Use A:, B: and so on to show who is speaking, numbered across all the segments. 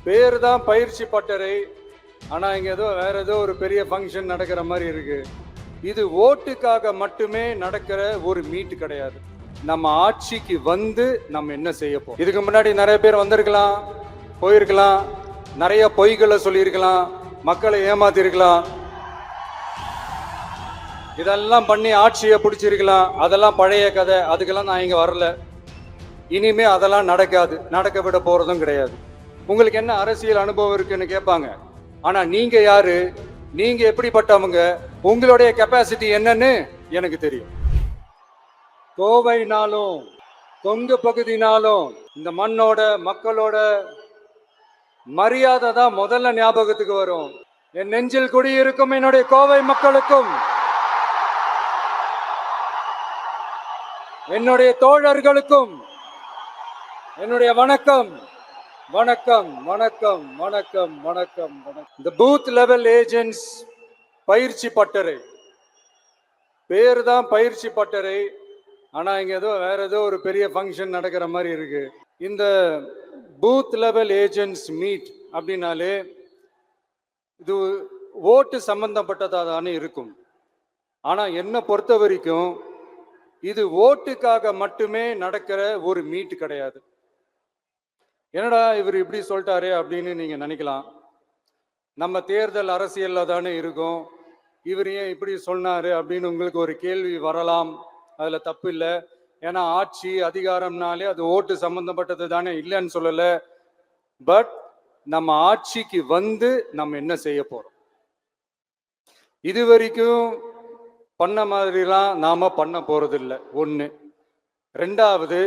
A: பேர் தான் பயிற்சி பட்டறை. ஆனா இங்க ஏதோ வேற ஏதோ ஒரு பெரிய ஃபங்க்ஷன் நடக்கிற மாதிரி இருக்கு. இது ஓட்டுக்காக மட்டுமே நடக்கிற ஒரு மீட் கிடையாது. நம்ம ஆட்சிக்கு வந்து நம்ம என்ன செய்ய போறோம்? இதுக்கு முன்னாடி நிறைய பேர் வந்திருக்கலாம், போயிருக்கலாம், நிறைய பொய்களை சொல்லியிருக்கலாம், மக்களை ஏமாத்திருக்கலாம், இதெல்லாம் பண்ணி ஆட்சியை பிடிச்சிருக்கலாம். அதெல்லாம் பழைய கதை. அதுக்கெல்லாம் நான் இங்க வரல. இனிமே அதெல்லாம் நடக்காது, நடக்க விட போறதும் கிடையாது. உங்களுக்கு என்ன அரசியல் அனுபவம் இருக்குன்னு கேட்பாங்க. ஆனா நீங்க யாரு, நீங்க எப்படிப்பட்டவங்க, உங்களுடைய கெப்பாசிட்டி என்னன்னு எனக்கு தெரியும். கோவைனாலும் கொங்கு பகுதினாலும் இந்த மண்ணோட மக்களோட மரியாதை தான் முதல்ல ஞாபகத்துக்கு வரும். என் நெஞ்சில் குடியிருக்கும் என்னுடைய கோவை மக்களுக்கும் என்னுடைய தோழர்களுக்கும் என்னுடைய வணக்கம் வணக்கம் வணக்கம் வணக்கம் வணக்கம் வணக்கம். இந்த பூத் லெவல் ஏஜென்ட்ஸ் பயிற்சி பட்டறை, பேர் தான் பயிற்சி பட்டறை. ஆனா இங்க ஏதோ வேற ஏதோ ஒரு பெரிய ஃபங்க்ஷன் நடக்கிற மாதிரி இருக்கு. இந்த பூத் லெவல் ஏஜென்ட்ஸ் மீட் அப்படின்னாலே இது ஓட்டு சம்பந்தப்பட்டதாக தானே இருக்கும். ஆனா என்னை பொறுத்த வரைக்கும் இது ஓட்டுக்காக மட்டுமே நடக்கிற ஒரு மீட் கிடையாது. என்னடா இவர் இப்படி சொல்லிட்டாரு அப்படின்னு நீங்க நினைக்கலாம். நம்ம தேர்தல் அரசியல்ல தானே இருக்கும், இவர் ஏன் இப்படி சொன்னாரு அப்படின்னு உங்களுக்கு ஒரு கேள்வி வரலாம். அதுல தப்பு இல்லை. ஏன்னா ஆட்சி அதிகாரம்னாலே அது ஓட்டு சம்பந்தப்பட்டது தானே, இல்லைன்னு சொல்லல. பட் நம்ம ஆட்சிக்கு வந்து நம்ம என்ன செய்ய போறோம்? இது வரைக்கும் பண்ண மாதிரிலாம் நாம பண்ண போறது இல்லை. ஒண்ணு. ரெண்டாவது,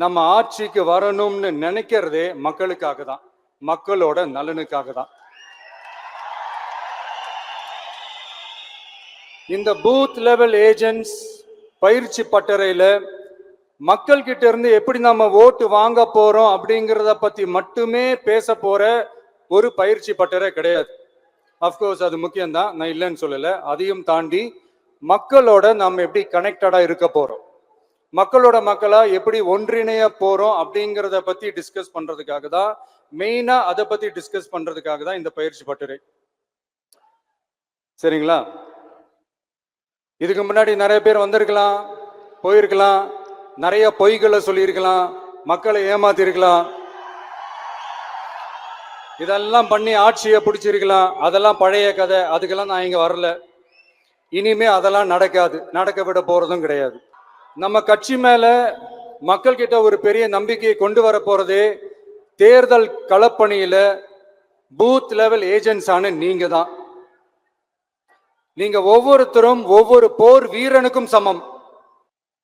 A: நம்ம ஆட்சிக்கு வரணும்னு நினைக்கிறதே மக்களுக்காக தான், மக்களோட நலனுக்காக தான். இந்த பூத் லெவல் ஏஜென்ட்ஸ் பயிற்சி பட்டறையில மக்கள் கிட்ட இருந்து எப்படி நம்ம ஓட்டு வாங்க போறோம் அப்படிங்கிறத பத்தி மட்டுமே பேச போற ஒரு பயிற்சி பட்டறை கிடையாது. அப்கோர்ஸ் அது முக்கியம்தான், நான் இல்லைன்னு சொல்லல. அதையும் தாண்டி மக்களோட நம்ம எப்படி கனெக்டடா இருக்க போறோம், மக்களோட மக்களா எப்படி ஒன்றிணைய போறோம் அப்படிங்கிறத பத்தி டிஸ்கஸ் பண்றதுக்காக தான், மெயினா அதை பத்தி டிஸ்கஸ் பண்றதுக்காக தான் இந்த பயிற்சி பட்டறை. சரிங்களா? இதுக்கு முன்னாடி நிறைய பேர் வந்திருக்கலாம், போயிருக்கலாம், நிறைய பொய்களை சொல்லியிருக்கலாம், மக்களை ஏமாத்திருக்கலாம், இதெல்லாம் பண்ணி ஆட்சியை பிடிச்சிருக்கலாம். அதெல்லாம் பழைய கதை. அதுக்கெல்லாம் நான் இங்க வரல. இனிமே அதெல்லாம் நடக்காது, நடக்க விட போறதும் கிடையாது. நம்ம கட்சி மேல மக்கள் கிட்ட ஒரு பெரிய நம்பிக்கையை கொண்டு வர போறதே தேர்தல் களப்பணியில பூத் லெவல் ஏஜென்ட்ஸ் ஆன நீங்க தான். நீங்க ஒவ்வொருத்தரும் ஒவ்வொரு போர் வீரனுக்கும் சமம்.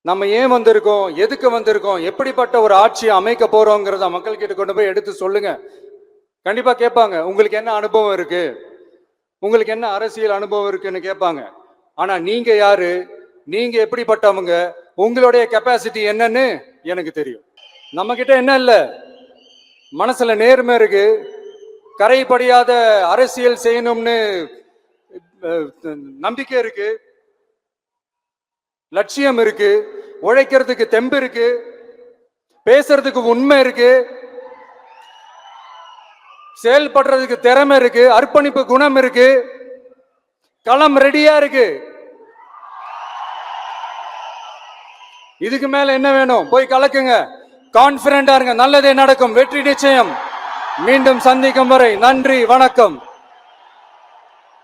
A: நம்ம ஏன் வந்திருக்கோம், எதுக்கு வந்திருக்கோம், எப்படிப்பட்ட ஒரு ஆட்சியை அமைக்க போறோங்கிறத மக்கள் கிட்ட கொண்டு போய் எடுத்து சொல்லுங்க. கண்டிப்பா கேட்பாங்க, உங்களுக்கு என்ன அனுபவம் இருக்கு, உங்களுக்கு என்ன அரசியல் அனுபவம் இருக்குன்னு கேட்பாங்க. ஆனா நீங்க யாரு, நீங்க எப்படிப்பட்டவங்க, உங்களுடைய கெப்பாசிட்டி என்னன்னு எனக்கு தெரியும். நம்ம கிட்ட என்ன இல்ல, மனசுல நேர்மை இருக்கு, கரைபடியாத அரசியல் செய்யணும்னு நம்பிக்கை இருக்கு, லட்சியம் இருக்கு, உழைக்கிறதுக்கு தெம்பு இருக்கு, பேசுறதுக்கு உண்மை இருக்கு, செயல்படுறதுக்கு திறமை இருக்கு, அர்ப்பணிப்பு குணம் இருக்கு, களம் ரெடியா இருக்கு. இதுக்கு மேல என்ன வேணும்? போய் கலக்குங்க, கான்பிடண்டா இருங்க, நல்லதே நடக்கும், வெற்றி நிச்சயம். மீண்டும் சந்திக்கும் வரை நன்றி, வணக்கம்.